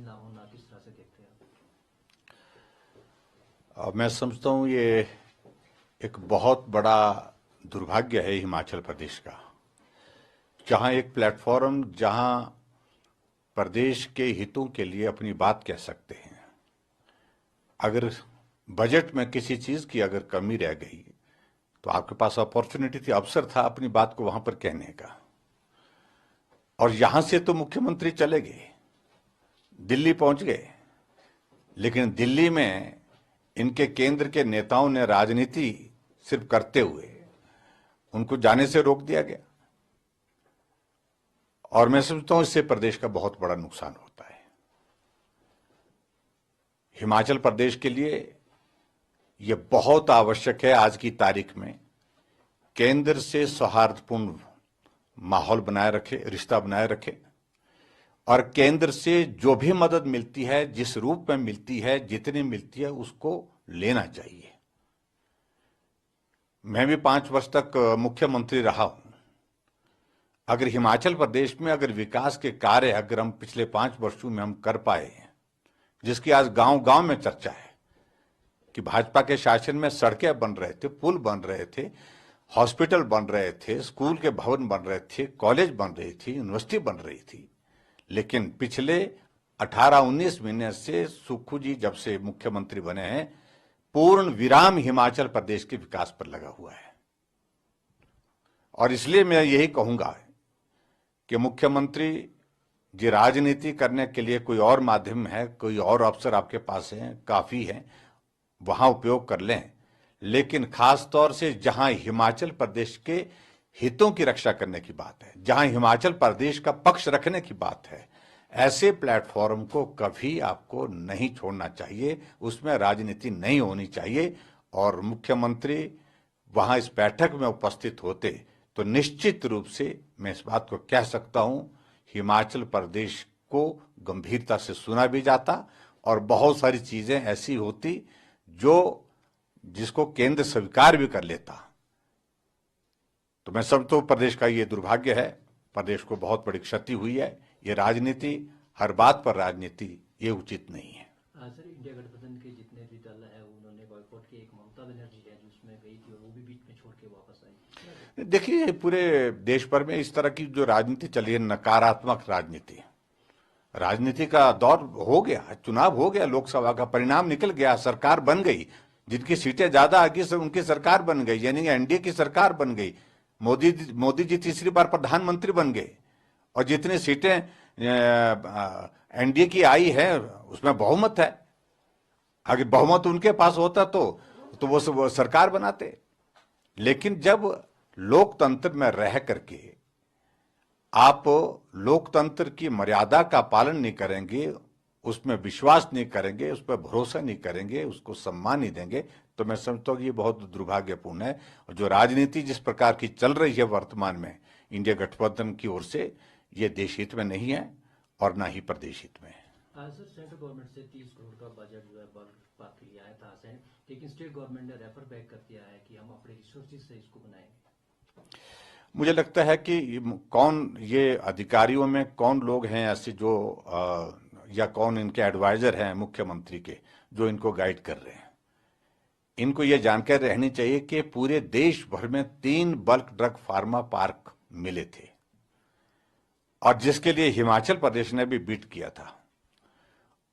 ना होना किस तरह से देखते हैं मैं समझता हूँ ये एक बहुत बड़ा दुर्भाग्य है हिमाचल प्रदेश का, जहाँ एक प्लेटफॉर्म जहाँ प्रदेश के हितों के लिए अपनी बात कह सकते हैं, अगर बजट में किसी चीज की अगर कमी रह गई तो आपके पास अपॉर्चुनिटी थी, अवसर था अपनी बात को वहां पर कहने का। और यहां से तो मुख्यमंत्री चले गए, दिल्ली पहुंच गए, लेकिन दिल्ली में इनके केंद्र के नेताओं ने राजनीति सिर्फ करते हुए उनको जाने से रोक दिया गया। और मैं समझता हूं इससे प्रदेश का बहुत बड़ा नुकसान होता है। हिमाचल प्रदेश के लिए यह बहुत आवश्यक है आज की तारीख में केंद्र से सौहार्दपूर्ण माहौल बनाए रखे, रिश्ता बनाए रखे, और केंद्र से जो भी मदद मिलती है, जिस रूप में मिलती है, जितनी मिलती है, उसको लेना चाहिए। मैं भी 5 वर्ष तक मुख्यमंत्री रहा हूं। अगर हिमाचल प्रदेश में अगर विकास के कार्य अगर हम पिछले 5 वर्षों में हम कर पाए, जिसकी आज गांव गांव में चर्चा है कि भाजपा के शासन में सड़कें बन रहे थे, पुल बन रहे थे, हॉस्पिटल बन रहे थे, स्कूल के भवन बन रहे थे, कॉलेज बन रही थी, यूनिवर्सिटी बन रही थी, लेकिन पिछले 18-19 महीने से सुक्खू जी जब से मुख्यमंत्री बने हैं, पूर्ण विराम हिमाचल प्रदेश के विकास पर लगा हुआ है। और इसलिए मैं यही कहूंगा कि मुख्यमंत्री जी, राजनीति करने के लिए कोई और माध्यम है, कोई और अवसर आपके पास है, काफी है, वहां उपयोग कर लें, लेकिन खास तौर से जहां हिमाचल प्रदेश के हितों की रक्षा करने की बात है, जहां हिमाचल प्रदेश का पक्ष रखने की बात है, ऐसे प्लेटफॉर्म को कभी आपको नहीं छोड़ना चाहिए, उसमें राजनीति नहीं होनी चाहिए। और मुख्यमंत्री वहां इस बैठक में उपस्थित होते तो निश्चित रूप से मैं इस बात को कह सकता हूं, हिमाचल प्रदेश को गंभीरता से सुना भी जाता और बहुत सारी चीजें ऐसी होती जिसको केंद्र स्वीकार भी कर लेता। तो मैं समझता हूं प्रदेश का ये दुर्भाग्य है, प्रदेश को बहुत बड़ी क्षति हुई है। ये राजनीति, हर बात पर राजनीति, ये उचित नहीं है। सर, इंडिया गठबंधन के जितने भी दल है उन्होंने बॉयकॉट की, एक ममता बनर्जी है जो उसमें गई थी और वो भी बीच में छोड़ के वापस आई। देखिए, पूरे देश भर में इस तरह की जो राजनीति चली है, नकारात्मक राजनीति, राजनीति का दौर हो गया, चुनाव हो गया, लोकसभा का परिणाम निकल गया, सरकार बन गई, जिनकी सीटें ज्यादा आ गई उनकी सरकार बन गई, यानी एनडीए की सरकार बन गई। मोदी जी तीसरी बार प्रधानमंत्री बन गए और जितनी सीटें एनडीए की आई है उसमें बहुमत है। अगर बहुमत उनके पास होता तो वो सरकार बनाते। लेकिन जब लोकतंत्र में रह करके आप लोकतंत्र की मर्यादा का पालन नहीं करेंगे, उसमें विश्वास नहीं करेंगे, उस पर भरोसा नहीं करेंगे, उसको सम्मान नहीं देंगे, तो मैं समझता हूँ कि ये बहुत दुर्भाग्यपूर्ण है। और जो राजनीति जिस प्रकार की चल रही है वर्तमान में इंडिया गठबंधन की ओर से, ये देश हित में नहीं है और ना ही प्रदेश हित में है। सर, सेंट्रल गवर्नमेंट से 30 करोड़ का बजट जो है बात के लिए आया था, लेकिन स्टेट गवर्नमेंट ने रेफर बैक कर दिया है कि हम अपने रिसोर्सेज से इसको बनाएंगे। मुझे लगता है कि ये अधिकारियों में कौन लोग हैं ऐसे जो या कौन इनके एडवाइजर हैं मुख्यमंत्री के, जो इनको गाइड कर रहे हैं। इनको ये जानकारी रहनी चाहिए कि पूरे देश भर में 3 बल्क ड्रग फार्मा पार्क मिले थे और जिसके लिए हिमाचल प्रदेश ने भी बिड किया था,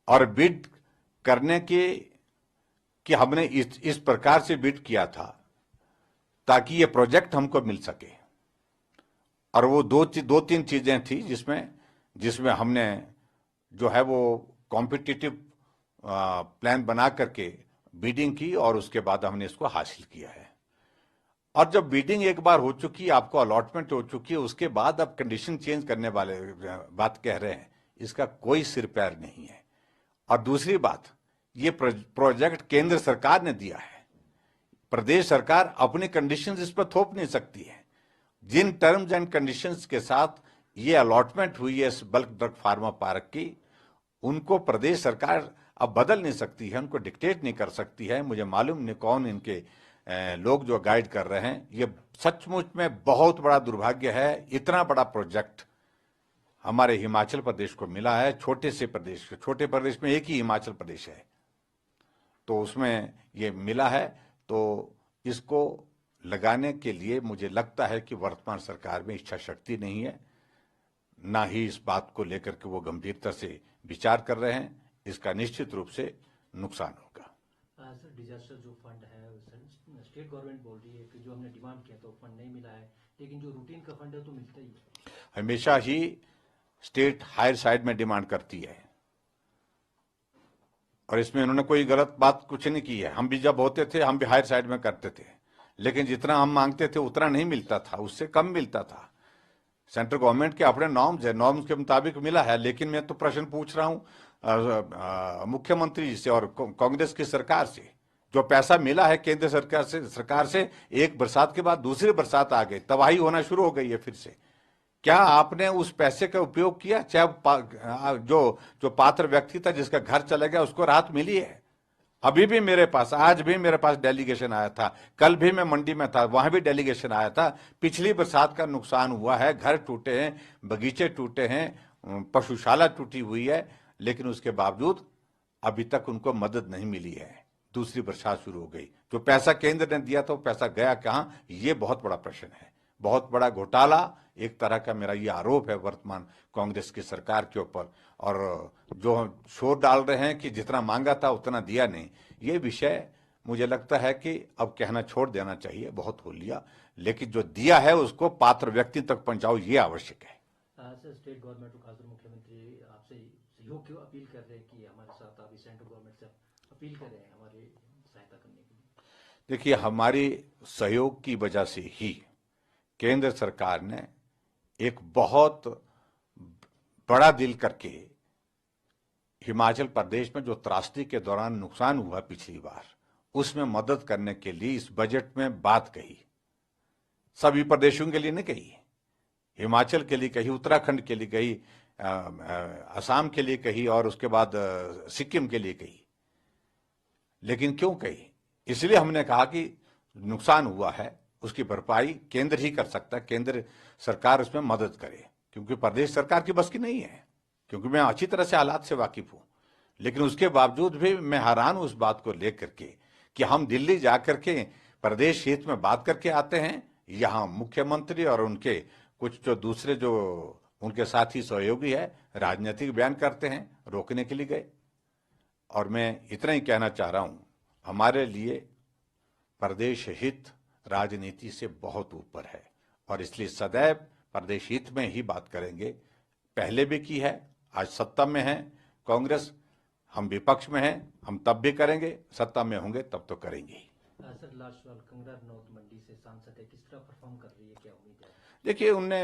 और बिड करने कि हमने इस प्रकार से बिड किया था ताकि ये प्रोजेक्ट हमको मिल सके। और वो 2-3 चीजें थी जिसमें हमने जो है वो कॉम्पिटिटिव प्लान बना करके बीडिंग की और उसके बाद हमने इसको हासिल किया है। और जब बीडिंग एक बार हो चुकी, आपको अलॉटमेंट हो चुकी है, उसके बाद आप कंडीशन चेंज करने वाले बात कह रहे हैं, इसका कोई सिर पैर नहीं है। और दूसरी बात, ये प्रोजेक्ट केंद्र सरकार ने दिया है, प्रदेश सरकार अपनी कंडीशंस इस पर थोप नहीं सकती है। जिन टर्म्स एंड कंडीशंस के साथ ये अलॉटमेंट हुई है इस बल्क ड्रग फार्मा पार्क की, उनको प्रदेश सरकार अब बदल नहीं सकती है, उनको डिक्टेट नहीं कर सकती है। मुझे मालूम नहीं कौन इनके लोग जो गाइड कर रहे हैं। ये सचमुच में बहुत बड़ा दुर्भाग्य है। इतना बड़ा प्रोजेक्ट हमारे हिमाचल प्रदेश को मिला है, छोटे से प्रदेश, छोटे प्रदेश में एक ही हिमाचल प्रदेश है, तो उसमें ये मिला है। तो इसको लगाने के लिए मुझे लगता है कि वर्तमान सरकार में इच्छा शक्ति नहीं है, ना ही इस बात को लेकर के वो गंभीरता से विचार कर रहे हैं। इसका निश्चित रूप से नुकसान होगा। सर, डिजास्टर जो फंड है स्टेट गवर्नमेंट बोल रही है कि जो हमने डिमांड किया तो फंड नहीं मिला है, लेकिन जो रूटीन का फंड है तो मिलता ही है। हमेशा ही स्टेट हायर साइड में डिमांड करती है, और इसमें उन्होंने कोई गलत बात कुछ नहीं की है। हम भी जब होते थे हम भी हायर साइड में करते थे, लेकिन जितना हम मांगते थे उतना नहीं मिलता था, उससे कम मिलता था। सेंट्रल गवर्नमेंट के अपने नॉर्म्स है, नॉर्म्स के मुताबिक मिला है। लेकिन मैं तो प्रश्न पूछ रहा हूं मुख्यमंत्री जी से और कांग्रेस की सरकार से, जो पैसा मिला है केंद्र सरकार से एक बरसात के बाद दूसरी बरसात आ गई, तबाही होना शुरू हो गई है फिर से। क्या आपने उस पैसे का उपयोग किया? चाहे जो पात्र व्यक्ति था जिसका घर चला गया उसको राहत मिली है? अभी भी मेरे पास, आज भी मेरे पास डेलीगेशन आया था, कल भी मैं मंडी में था, वहां भी डेलीगेशन आया था। पिछली बरसात का नुकसान हुआ है, घर टूटे हैं, बगीचे टूटे हैं, पशुशाला टूटी हुई है, लेकिन उसके बावजूद अभी तक उनको मदद नहीं मिली है। दूसरी बरसात शुरू हो गई, जो पैसा केंद्र ने दिया था वो पैसा गया कहां, ये बहुत बड़ा प्रश्न है। बहुत बड़ा घोटाला एक तरह का मेरा ये आरोप है वर्तमान कांग्रेस की सरकार के ऊपर। और जो शोर डाल रहे हैं कि जितना मांगा था उतना दिया नहीं, ये विषय मुझे लगता है कि अब कहना छोड़ देना चाहिए, बहुत हो लिया। लेकिन जो दिया है उसको पात्र व्यक्ति तक पहुंचाओ, ये आवश्यक है। सर, स्टेट गवर्नमेंट और खासकर मुख्यमंत्री आपसे सहयोग क्यों अपील कर रहे हैं कि हमारे साथ अभी सेंट्रल गवर्नमेंट से अपील कर रहे हैं हमारी सहायता करने के लिए? देखिए, हमारी सहयोग की वजह से ही केंद्र सरकार ने एक बहुत बड़ा दिल करके हिमाचल प्रदेश में जो त्रासदी के दौरान नुकसान हुआ पिछली बार, उसमें मदद करने के लिए इस बजट में बात कही। सभी प्रदेशों के लिए नहीं कही, हिमाचल के लिए कही, उत्तराखंड के लिए कही, असम के लिए कही, और उसके बाद सिक्किम के लिए कही। लेकिन क्यों कही? इसलिए हमने कहा कि नुकसान हुआ है उसकी भरपाई केंद्र ही कर सकता है, केंद्र सरकार उसमें मदद करे, क्योंकि प्रदेश सरकार की बस की नहीं है। क्योंकि मैं अच्छी तरह से हालात से वाकिफ हूं, लेकिन उसके बावजूद भी मैं हैरान हूं उस बात को लेकर के कि हम दिल्ली जाकर के प्रदेश हित में बात करके आते हैं, यहां मुख्यमंत्री और उनके कुछ जो दूसरे जो उनके साथी सहयोगी है राजनीतिक बयान करते हैं, रोकने के लिए गए। और मैं इतना ही कहना चाह रहा हूं, हमारे लिए प्रदेश हित राजनीति से बहुत ऊपर है, और इसलिए सदैव प्रदेश हित में ही बात करेंगे। पहले भी की है, आज सत्ता में है कांग्रेस, हम विपक्ष में हैं, हम तब भी करेंगे, सत्ता में होंगे तब तो करेंगे ही। सर, लास्ट सवाल, कंगना रनौत मंडी से सांसद है, किस तरह परफॉर्म कर रही है, क्या उम्मीद है? देखिए, उनने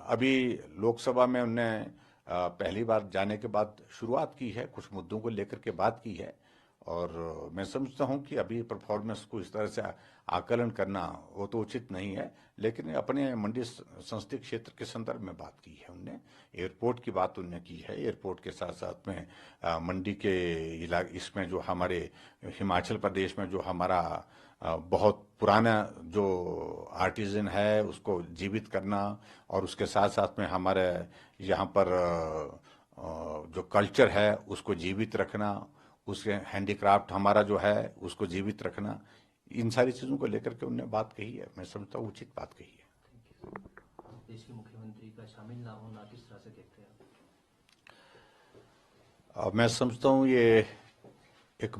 अभी लोकसभा में उनने पहली बार जाने के बाद शुरुआत की है, कुछ मुद्दों को लेकर के बात की है, और मैं समझता हूं कि अभी परफॉर्मेंस को इस तरह से आकलन करना वो तो उचित नहीं है। लेकिन अपने मंडी संसदीय क्षेत्र के संदर्भ में बात की है उनने, एयरपोर्ट की बात उनने की है। एयरपोर्ट के साथ साथ में मंडी के इलाके, इसमें जो हमारे हिमाचल प्रदेश में जो हमारा बहुत पुराना जो आर्टिजन है उसको जीवित करना, और उसके साथ साथ में हमारे यहाँ पर जो कल्चर है उसको जीवित रखना, उसके हैंडीक्राफ्ट हमारा जो है उसको जीवित रखना, इन सारी चीज़ों को लेकर के उन्होंने बात कही है। मैं समझता हूँ उचित बात कही है। देश के मुख्यमंत्री का शामिल ना होना किस तरह से देखते हैं आप? मैं समझता हूँ ये एक